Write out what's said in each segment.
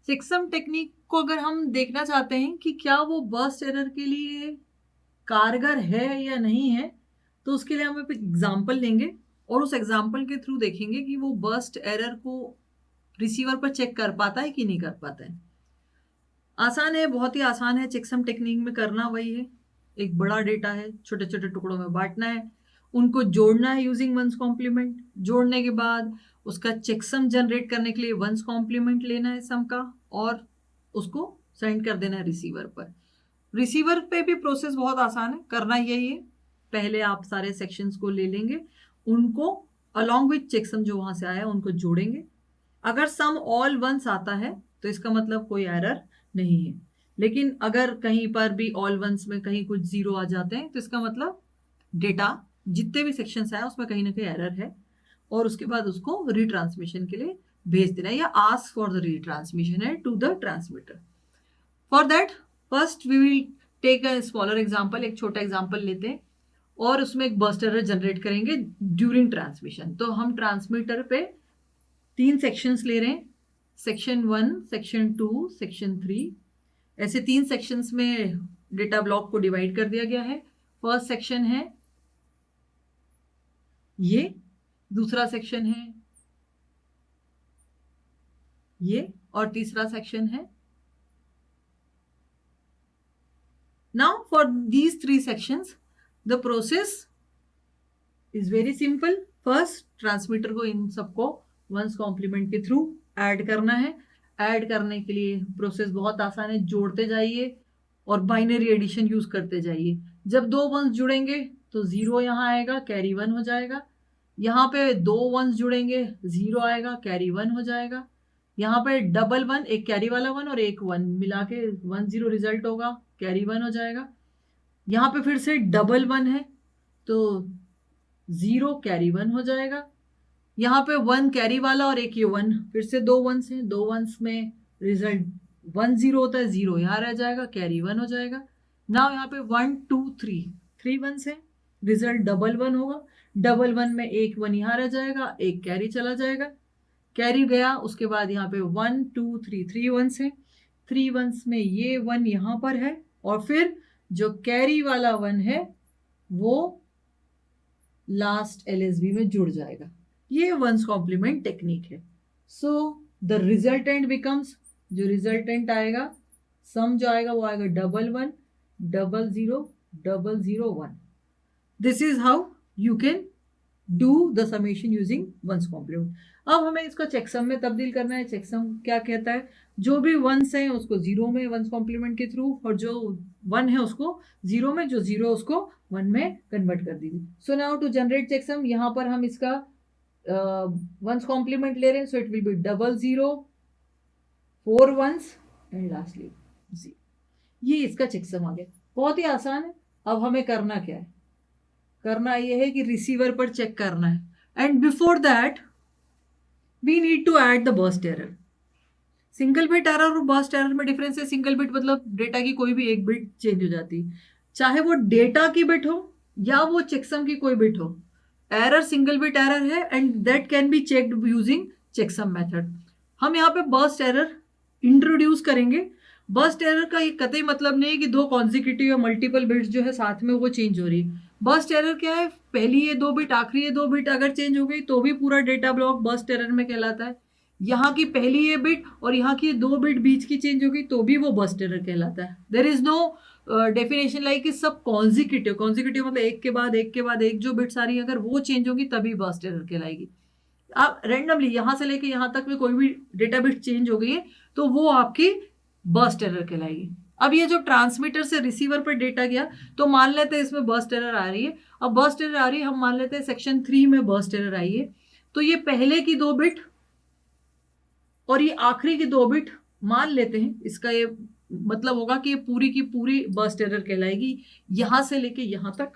Checksum technique को अगर हम देखना चाहते हैं कि क्या वो बर्स्ट एरर के लिए कारगर है या नहीं है, तो उसके लिए हम एक एग्जाम्पल लेंगे और उस एग्जाम्पल के थ्रू देखेंगे कि वो बर्स्ट एरर को रिसीवर पर चेक कर पाता है कि नहीं कर पाता है। आसान है, बहुत ही आसान है। चेकसम टेक्निक में करना वही है, एक बड़ा डेटा है, छोटे छोटे टुकड़ों में बांटना है, उनको जोड़ना है यूजिंग वंस कॉम्प्लीमेंट। जोड़ने के बाद उसका चेकसम जनरेट करने के लिए वंस कॉम्प्लीमेंट लेना है सम का और उसको सेंड कर देना है रिसीवर पर। रिसीवर पे भी प्रोसेस बहुत आसान है, करना यही है। पहले आप सारे सेक्शंस को ले लेंगे, उनको अलॉन्ग विथ चेकसम जो वहां से आया उनको जोड़ेंगे। अगर सम ऑल वंस आता है तो इसका मतलब कोई एरर नहीं है, लेकिन अगर कहीं पर भी ऑल वंस में कहीं कुछ जीरो आ जाते हैं तो इसका मतलब डेटा जितने भी सेक्शंस आए उसमें कहीं ना कहीं एरर है, और उसके बाद उसको रिट्रांसमिशन के लिए भेज देना है या आस्क फॉर द रिट्रांसमिशन है to the transmitter. For that first we will take a smaller example, एक छोटा एग्जाम्पल लेते हैं और उसमें एक बर्स्ट एरर जनरेट करेंगे ड्यूरिंग ट्रांसमिशन। तो हम ट्रांसमीटर पे 3 सेक्शंस ले रहे हैं, सेक्शन 1, सेक्शन 2, सेक्शन 3। ऐसे 3 सेक्शंस में डेटा ब्लॉक को डिवाइड कर दिया गया है। फर्स्ट सेक्शन है ये, दूसरा सेक्शन है ये, और तीसरा सेक्शन है। Now for these 3 sections the process is very simple. First transmitter को इन सबको वंस कॉम्प्लीमेंट के थ्रू ऐड करना है। ऐड करने के लिए प्रोसेस बहुत आसान है, जोड़ते जाइए और बाइनरी एडिशन यूज करते जाइए। जब 2 वंस जुड़ेंगे तो 0 यहाँ आएगा, कैरी 1 हो जाएगा। यहाँ पे 2 वंस जुड़ेंगे, 0 आएगा, कैरी 1 हो जाएगा। यहाँ पे डबल 1, एक कैरी वाला 1 और एक 1 मिला के 1 0 रिजल्ट होगा, कैरी 1 हो जाएगा। यहाँ पे फिर से डबल 1 है तो 0 कैरी 1 हो जाएगा। यहाँ पे 1 कैरी वाला और एक ये 1, फिर से 2 वंस हैं, 2 वंस में रिजल्ट 1 0 होता है, 0 यहाँ रह जाएगा, कैरी 1 हो जाएगा। नाउ यहाँ पे 1 2 3 वंस है, रिजल्ट डबल 1 होगा। डबल 1 में एक 1 यहाँ रह जाएगा, एक कैरी चला जाएगा, कैरी गया। उसके बाद यहाँ पे 1 2 3 वंस है, 3 वंस में ये 1 यहाँ पर है और फिर जो कैरी वाला 1 है वो लास्ट एलएसबी में जुड़ जाएगा। ये वंस कॉम्प्लीमेंट टेक्निक है। सो द रिजल्टेंट बिकम्स, जो रिजल्टेंट आएगा, सम जो आएगा वो आएगा double 1 double 0 double 0 1। This is how you can do the summation using ones complement. अब हमें इसको चेकसम में तब्दील करना है। चेकसम क्या कहता है, जो भी वंस हैं उसको 0 में वंस कॉम्प्लीमेंट के थ्रू, और जो 1 है उसको 0 में, जो 0 उसको 1 में कन्वर्ट कर दीजिए। So now to generate checksum, यहाँ पर हम इसका वंस कॉम्प्लीमेंट ले रहे हैं, so it will be double 0 4 ones and lastly 0। ये इसका चेकसम आ गया, बहुत ही आसान है। अब हमें करना क्या है, करना यह है कि रिसीवर पर चेक करना है, and before that we need to add the burst error. Single bit error और बर्स्ट एरर में डिफरेंस है। सिंगल बिट मतलब डेटा की कोई भी एक बिट चेंज हो जाती है, चाहे वो डेटा की बिट हो या वो चेकसम की कोई बिट हो। एरर सिंगल बिट एरर है and that can be checked using checksum method. हम यहाँ पे बर्स्ट एरर इंट्रोड्यूस करेंगे। बर्स्ट एरर का ये कतई मतलब नहीं है कि 2 कॉन्जिक्यूटिव या मल्टीपल बिट्स जो है साथ में वो चेंज हो रही है। बर्स्ट एरर क्या है, पहली ये 2 बिट आखिरी ये 2 बिट अगर चेंज हो गई तो भी पूरा डेटा ब्लॉक बर्स्ट एरर में कहलाता है। यहाँ की पहली ये बिट और यहाँ की 2 बिट बीच की चेंज हो गई तो भी वो बर्स्ट एरर कहलाता है। There is no definition like कि सब कॉन्जिक्यूटिव, कॉन्जिक्यूटिव मतलब एक के बाद एक के बाद एक जो बिट्स आ रही है अगर वो चेंज होगी तभी बर्स्ट एरर कहलाएगी। आप रैंडमली यहाँ से लेके यहाँ तक में कोई भी डेटा बिट चेंज हो गई है तो वो आपकी बर्स्ट एरर कहलाएगी। अब ये जो ट्रांसमीटर से रिसीवर पर डेटा गया तो मान लेते हैं इसमें बर्स्ट एरर आ रही है। अब बर्स्ट एरर आ रही है, हम मान लेते हैं सेक्शन 3 में बर्स्ट एरर आई है, तो ये पहले की 2 बिट और ये आखिरी की 2 बिट मान लेते हैं, इसका ये मतलब होगा कि ये पूरी की पूरी बर्स्ट एरर कहलाएगी यहां से लेके यहां तक।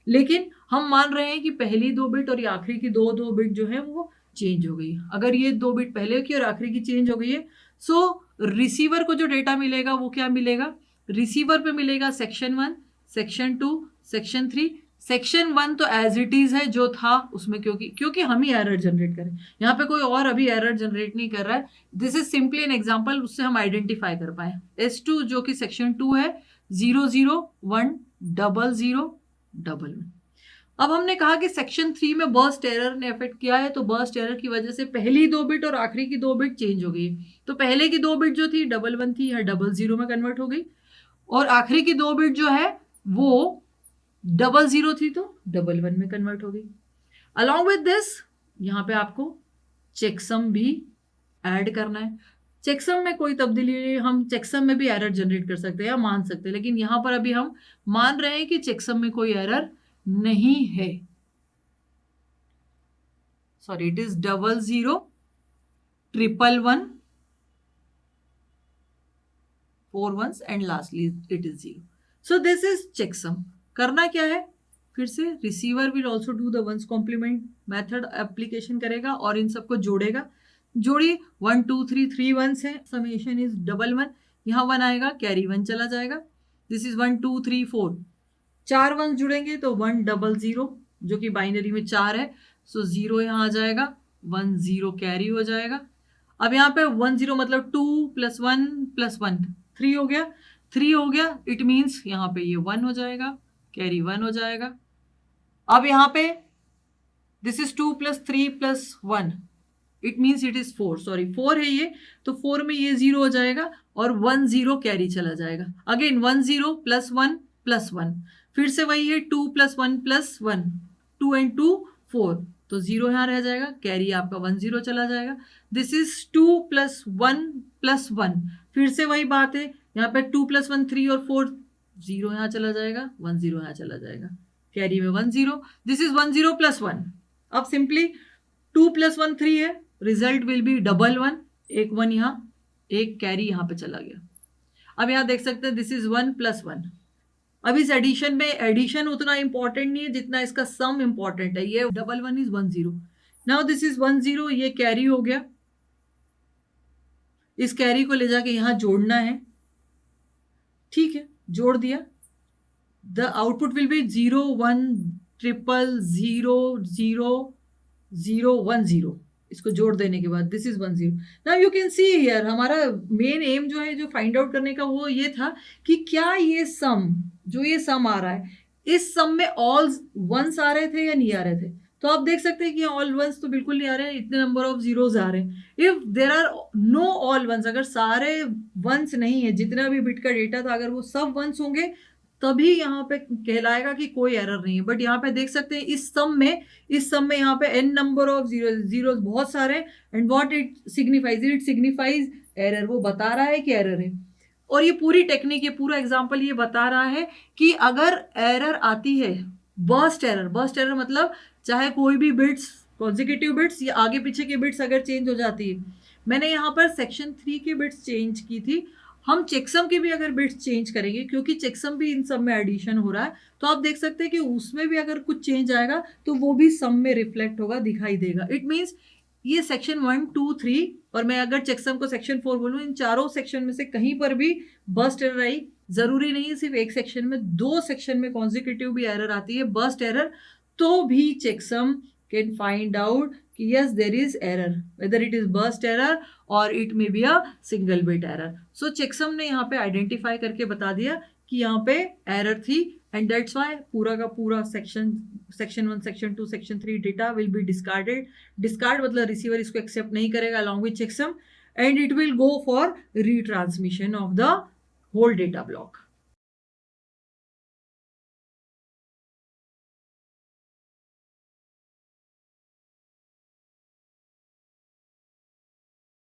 लेकिन हम मान रहे हैं कि पहली 2 बिट और ये आखिरी की 2 बिट जो है वो चेंज हो गई। अगर ये 2 बिट पहले की और आखिरी की चेंज हो गई है, सो रिसीवर को जो डेटा मिलेगा वो क्या मिलेगा, रिसीवर पे मिलेगा सेक्शन 1, सेक्शन 2, सेक्शन 3, सेक्शन 1 तो एज इट इज है जो था उसमें, क्योंकि हम ही एरर जनरेट करें, यहाँ पे कोई और अभी एरर जनरेट नहीं कर रहा है। This is simply an example, उससे हम आइडेंटिफाई कर पाए। S2 जो कि सेक्शन 2 है 0010011। अब हमने कहा कि सेक्शन 3 में बर्स्ट एरर ने अफेक्ट किया है, तो बर्स्ट एरर की वजह से पहली 2 बिट और आखिरी की 2 बिट चेंज हो गई। तो पहले की 2 बिट जो थी 11 थी, यह 00 में कन्वर्ट हो गई, और आखिरी की 2 बिट जो है वो 00 थी तो 11 में कन्वर्ट हो गई। अलॉन्ग विद दिस यहाँ पे आपको चेकसम भी ऐड करना है। चेकसम में कोई तब्दीली, हम चेकसम में भी एरर जनरेट कर सकते हैं या मान सकते हैं, लेकिन यहां पर अभी हम मान रहे हैं कि चेकसम में कोई एरर नहीं है। Sorry, it is 001111 4 ones and lastly it is 0। So this is checksum. करना क्या है, फिर से receiver will also do the ones complement method application करेगा और इन सबको जोड़ेगा। जोड़िए 1 2 3 3 वंस है, समेशन इज 11, यहाँ 1 आएगा, कैरी 1 चला जाएगा। दिस इज 1 2 3 4, 4 वंस जुड़ेंगे तो 100 जो कि बाइनरी में 4 है, सो 0 यहाँ आ जाएगा, 1 0 कैरी हो जाएगा। अब यहाँ पे 1 0 मतलब 2 + 1 + 1 3 हो गया, 3 हो गया, इट मीन्स यहाँ पे ये 1 हो जाएगा, कैरी 1 हो जाएगा। अब यहाँ पे this is 2 + 3 + 1, it means it is 4, sorry 4 है ये, तो 4 में ये 0 हो जाएगा और 1 0 कैरी चला जाएगा। अगेन 1 0 + 1 + 1, फिर से वही है 2 + 1 + 1, 2 and 2 4, तो 0 यहाँ रह जाएगा, कैरी आपका 1 0 चला जाएगा। दिस इज 2 + 1 + 1, फिर से वही बात है, यहाँ पे 2 + 1 3 और 4, 0 यहाँ चला जाएगा, 1 0 यहाँ चला जाएगा, कैरी में 1 0। This is 1 0 + 1। अब सिंपली 2 + 1 3 है, रिजल्ट विल बी 11, एक 1 यहाँ, एक कैरी यहाँ पे चला गया। अब यहाँ देख सकते हैं दिस इज 1 + 1। अब इस एडिशन में एडिशन उतना इंपॉर्टेंट नहीं है जितना इसका सम इंपॉर्टेंट है। ये 11 इज 1 0, नाउ दिस इज 1 0, ये कैरी हो गया, इस कैरी को ले जाके यहाँ जोड़ना है, ठीक है, जोड़ दिया। The output will be 0 1 0 0 0 0 1 0। इसको जोड़ देने के बाद this is 1 0। Now you can see here, हमारा मेन एम जो है, जो फाइंड आउट करने का, वो ये था कि क्या ये सम, जो ये सम आ रहा है, इस सम में ऑल वंस आ रहे थे या नहीं आ रहे थे। तो आप देख सकते हैं कि ऑल वंस तो बिल्कुल नहीं आ रहे हैं, इतने नंबर ऑफ जीरोज आ रहे हैं। If there are no all ones, अगर सारे वंस नहीं है, जितना भी बिट का डेटा था, अगर वो सब वंस होंगे तभी यहाँ पे कहलाएगा कि कोई एरर नहीं है। बट यहाँ पे देख सकते हैं इस सम में यहाँ पे n नंबर ऑफ जीरोज बहुत सारे, and what it signifies error, वो बता रहा है कि एरर है। और ये पूरी टेक्निक, ये पूरा एग्जांपल ये बता रहा है कि अगर एरर आती है, बर्स्ट एरर मतलब चाहे कोई भी बिट्स, कॉन्जिक्यूटिव बिट्स या आगे पीछे के बिट्स अगर चेंज हो जाती है। मैंने यहाँ पर सेक्शन 3 की बिट्स चेंज की थी, हम चेकसम की भी अगर बिट्स चेंज करेंगे, क्योंकि चेकसम भी इन सब में एडिशन हो रहा है, तो आप देख सकते हैं कि उसमें भी अगर कुछ चेंज आएगा तो वो भी सम में रिफ्लेक्ट होगा, दिखाई देगा। इट मीन्स ये सेक्शन 1 2 3, और मैं अगर चेकसम को सेक्शन 4 बोलूँ, इन चारों सेक्शन में से कहीं पर भी बर्स्ट एरर आई, जरूरी नहीं है सिर्फ एक सेक्शन में, 2 सेक्शन में कॉन्जिक्यूटिव भी एरर आती है, बर्स्ट एरर, तो भी चेकसम कैन फाइंड आउट कि yes there is error, whether it is burst error or it may be a single bit error. So checksum ने यहाँ पे आइडेंटिफाई करके बता दिया कि यहाँ पे एरर थी, एंड दैट्स वाई पूरा का पूरा section 1 section 2 section 3 data will be discarded. Discard मतलब रिसीवर इसको एक्सेप्ट नहीं करेगा along with checksum, and it will go for retransmission of the whole data block.